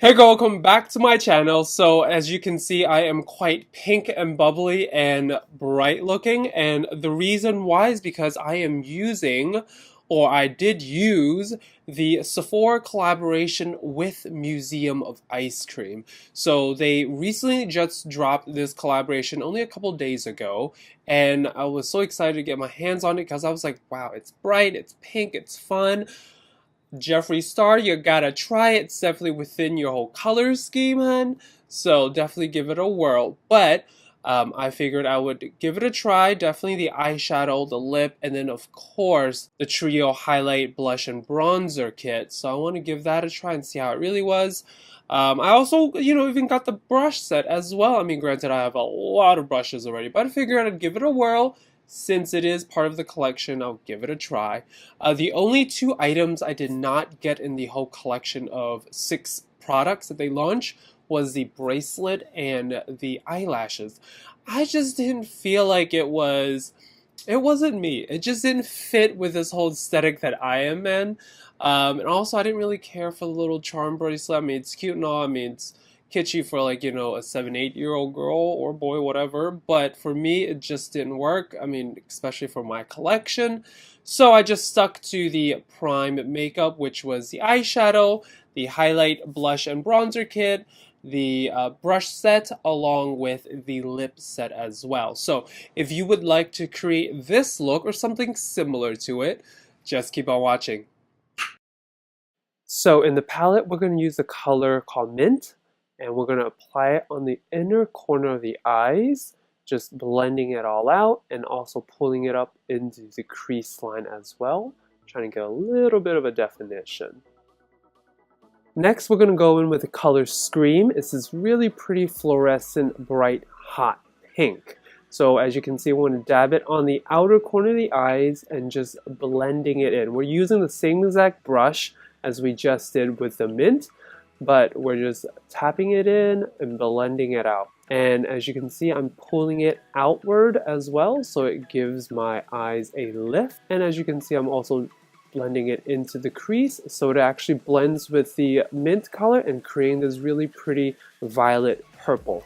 Hey girl, welcome back to my channel. So as you can see, I am quite pink and bubbly and bright looking, and the reason why is because I am using, or I did use, the Sephora collaboration with Museum of Ice Cream. So they recently just dropped this collaboration only a couple days ago, and I was so excited to get my hands on it because I was like, wow, it's bright, it's pink, it's fun. Jeffree Star, you gotta try it. It's definitely within your whole color scheme, hun. So definitely give it a whirl. But I figured I would give it a try. Definitely the eyeshadow, the lip, and then of course the trio highlight, blush, and bronzer kit. So I want to give that a try and see how it really was. I also, even got the brush set as well. I mean, granted, I have a lot of brushes already, but I figured I'd give it a whirl. Since it is part of the collection, I'll give it a try. The only two items I did not get in the whole collection of 6 products that they launched was the bracelet and the eyelashes. I just didn't feel like it wasn't me. It just didn't fit with this whole aesthetic that I am in. And also I didn't really care for the little charm bracelet. I mean, it's cute and all. I mean, it's kitschy for like, a 7, 8-year-old girl or boy, whatever. But for me, it just didn't work. I mean, especially for my collection. So I just stuck to the prime makeup, which was the eyeshadow, the highlight, blush, and bronzer kit, the brush set, along with the lip set as well. So if you would like to create this look or something similar to it, just keep on watching. So in the palette, we're going to use the color called Mint, and we're going to apply it on the inner corner of the eyes, just blending it all out and also pulling it up into the crease line as well, trying to get a little bit of a definition. Next, we're going to go in with the color Scream. It's this really pretty fluorescent, bright, hot pink. So as you can see, we're going to dab it on the outer corner of the eyes and just blending it in. We're using the same exact brush as we just did with the Mint, but we're just tapping it in and blending it out. And as you can see, I'm pulling it outward as well, so it gives my eyes a lift. And as you can see, I'm also blending it into the crease, so it actually blends with the mint color and creating this really pretty violet purple.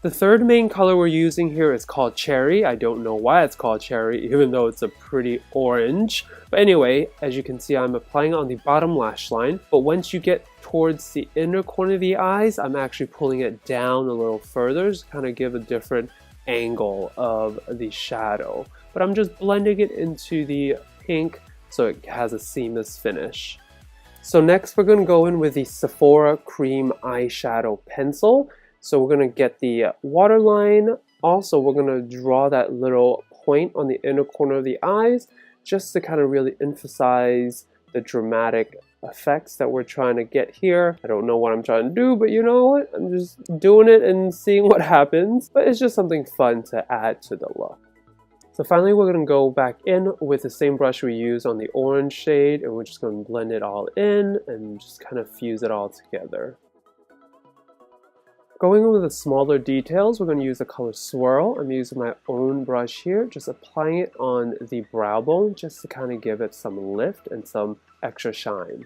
The third main color we're using here is called Cherry. I don't know why it's called Cherry, even though it's a pretty orange. But anyway, as you can see, I'm applying it on the bottom lash line. But once you get towards the inner corner of the eyes, I'm actually pulling it down a little further to kind of give a different angle of the shadow. But I'm just blending it into the pink so it has a seamless finish. So next we're going to go in with the Sephora Cream Eyeshadow Pencil. So we're going to get the waterline. Also, we're going to draw that little point on the inner corner of the eyes just to kind of really emphasize the dramatic effects that we're trying to get here. I don't know what I'm trying to do, but you know what? I'm just doing it and seeing what happens. But it's just something fun to add to the look. So finally, we're going to go back in with the same brush we used on the orange shade, and we're just going to blend it all in and just kind of fuse it all together. Going in with the smaller details, we're going to use the color Swirl. I'm using my own brush here, just applying it on the brow bone just to kind of give it some lift and some extra shine.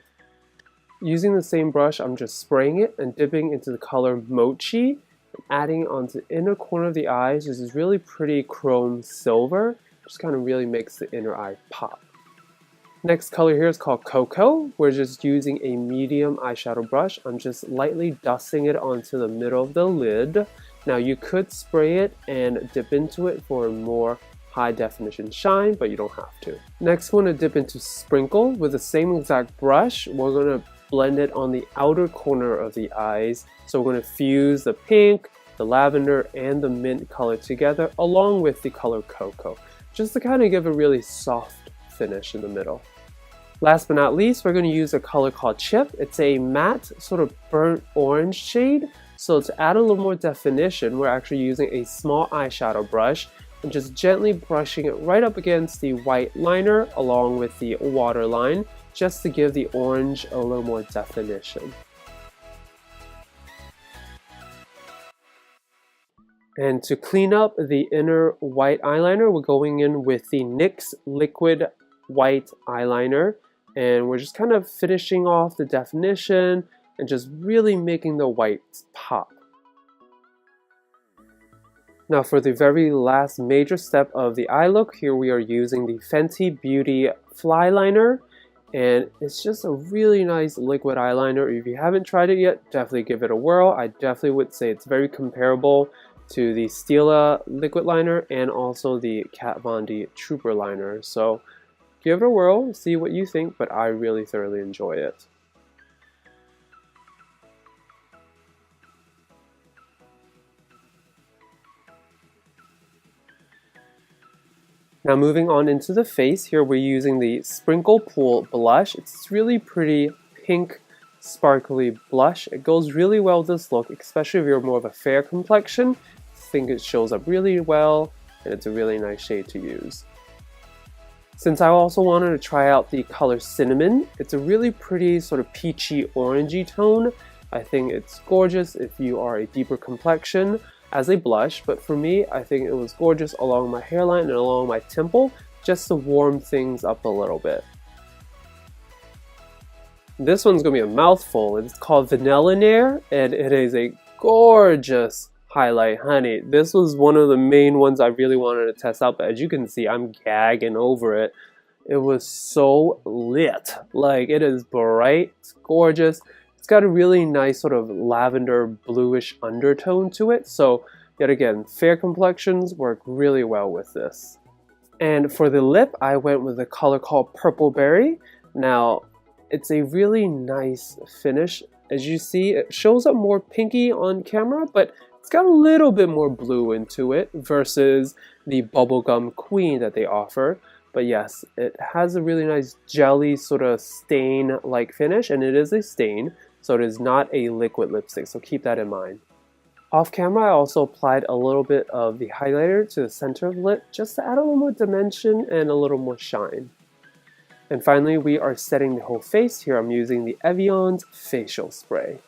Using the same brush, I'm just spraying it and dipping into the color Mochi, and adding onto the inner corner of the eyes. This is really pretty chrome silver, just kind of really makes the inner eye pop. Next color here is called Cocoa. We're just using a medium eyeshadow brush. I'm just lightly dusting it onto the middle of the lid. Now you could spray it and dip into it for a more high definition shine, but you don't have to. Next, we're going to dip into Sprinkle with the same exact brush. We're going to blend it on the outer corner of the eyes. So we're going to fuse the pink, the lavender, and the mint color together along with the color Cocoa, just to kind of give a really soft finish in the middle. Last but not least, we're going to use a color called Chip. It's a matte, sort of burnt orange shade. So to add a little more definition, we're actually using a small eyeshadow brush and just gently brushing it right up against the white liner along with the waterline, just to give the orange a little more definition. And to clean up the inner white eyeliner, we're going in with the NYX Liquid White Eyeliner. And we're just kind of finishing off the definition, and just really making the whites pop. Now for the very last major step of the eye look, here we are using the Fenty Beauty Fly Liner, and it's just a really nice liquid eyeliner. If you haven't tried it yet, definitely give it a whirl. I definitely would say it's very comparable to the Stila liquid liner and also the Kat Von D Trooper liner. So give it a whirl, see what you think, but I really thoroughly enjoy it. Now moving on into the face, here we're using the Sprinkle Pool blush. It's really pretty pink, sparkly blush. It goes really well with this look, especially if you're more of a fair complexion. I think it shows up really well, and it's a really nice shade to use. Since I also wanted to try out the color Cinnamon, it's a really pretty sort of peachy orangey tone. I think it's gorgeous if you are a deeper complexion as a blush, but for me, I think it was gorgeous along my hairline and along my temple, just to warm things up a little bit. This one's gonna be a mouthful. It's called Vanilla Nair, and it is a gorgeous highlight, honey. This was one of the main ones I really wanted to test out, but as you can see, I'm gagging over it. It was so lit. Like, it is bright, it's gorgeous. It's got a really nice sort of lavender bluish undertone to it, so yet again, fair complexions work really well with this. And for the lip, I went with a color called Purple Berry. Now, it's a really nice finish. As you see, it shows up more pinky on camera, but it's got a little bit more blue into it versus the Bubblegum Queen that they offer. But yes, it has a really nice jelly sort of stain-like finish, and it is a stain, so it is not a liquid lipstick, so keep that in mind. Off camera, I also applied a little bit of the highlighter to the center of the lip just to add a little more dimension and a little more shine. And finally, we are setting the whole face. Here I'm using the Evian's facial spray.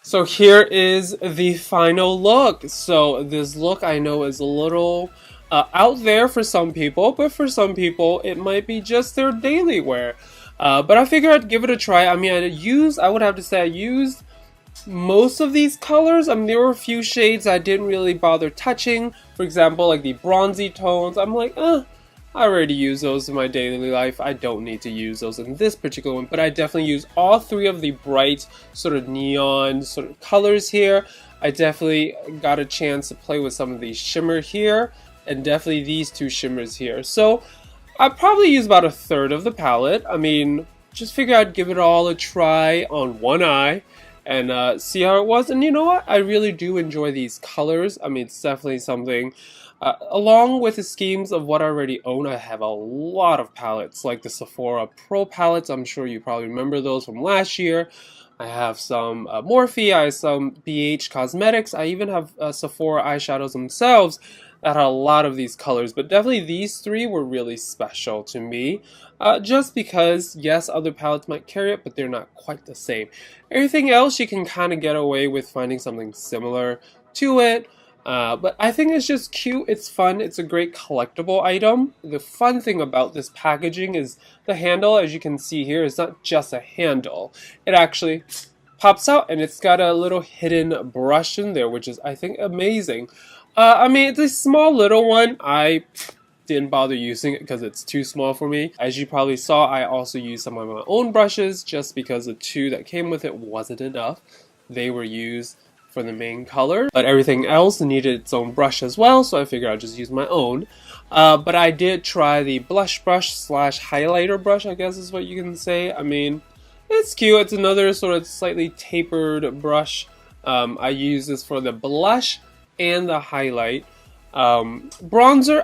So here is the final look. So this look I know is a little out there for some people, but for some people it might be just their daily wear. But I figured I'd give it a try. I mean, I would have to say I used most of these colors. I mean, there were a few shades I didn't really bother touching. For example, like the bronzy tones. I'm like, I already use those in my daily life. I don't need to use those in this particular one. But I definitely use all three of the bright sort of neon sort of colors here. I definitely got a chance to play with some of the shimmer here. And definitely these two shimmers here. So I probably use about a third of the palette. I mean, just figured I'd give it all a try on one eye and see how it was. And you know what? I really do enjoy these colors. I mean, it's definitely something. Along with the schemes of what I already own, I have a lot of palettes, like the Sephora Pro palettes. I'm sure you probably remember those from last year. I have some Morphe, I have some BH Cosmetics. I even have Sephora eyeshadows themselves that had a lot of these colors, but definitely these three were really special to me, just because, yes, other palettes might carry it, but they're not quite the same. Everything else, you can kind of get away with finding something similar to it, but I think it's just cute, it's fun, it's a great collectible item. The fun thing about this packaging is the handle, as you can see here, is not just a handle. It actually pops out, and it's got a little hidden brush in there, which is, I think, amazing. I mean, it's a small little one. I didn't bother using it because it's too small for me. As you probably saw, I also used some of my own brushes just because the two that came with it wasn't enough. They were used for the main color, but everything else needed its own brush as well, so I figured I'd just use my own. But I did try the blush brush slash highlighter brush, I guess is what you can say. I mean, it's cute. It's another sort of slightly tapered brush. I use this for the blush and the highlight. Bronzer,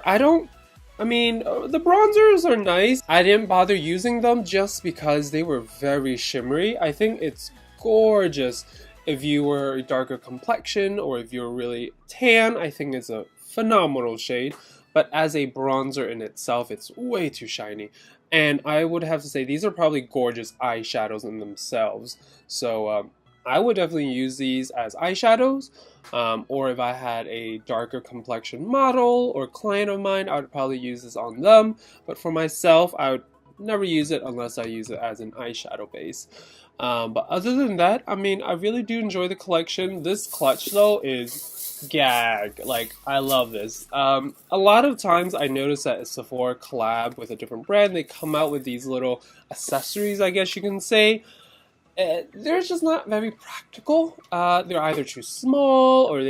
the bronzers are nice. I didn't bother using them just because they were very shimmery. I think it's gorgeous if you were a darker complexion or if you're really tan. I think it's a phenomenal shade, but as a bronzer in itself, it's way too shiny. And I would have to say these are probably gorgeous eyeshadows in themselves. So I would definitely use these as eyeshadows, or if I had a darker complexion model or client of mine, I would probably use this on them. But for myself, I would never use it unless I use it as an eyeshadow base. But other than that, I mean, I really do enjoy the collection. This clutch though is gag. Like, I love this. A lot of times I notice that Sephora collab with a different brand, they come out with these little accessories, I guess you can say. They're just not very practical. They're either too small or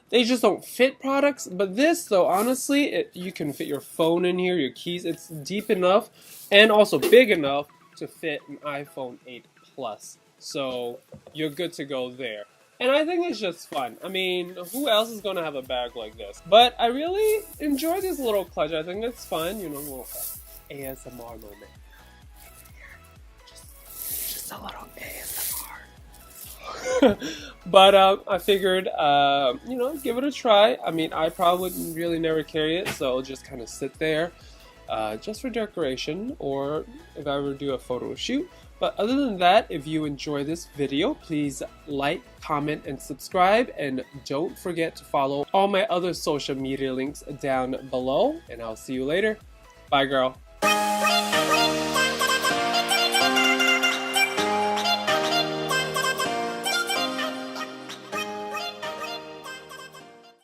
they just don't fit products. But this though, honestly, you can fit your phone in here, your keys. It's deep enough and also big enough to fit an iPhone 8 Plus. So you're good to go there. And I think it's just fun. I mean, who else is gonna have a bag like this? But I really enjoy this little clutch. I think it's fun, you know, a little ASMR moment. Just a little ASMR. But I figured, you know, give it a try. I mean, I probably would really never carry it, so it'll just kind of sit there just for decoration or if I ever do a photo shoot. But other than that, if you enjoy this video, please like, comment, and subscribe. And don't forget to follow all my other social media links down below. And I'll see you later. Bye, girl.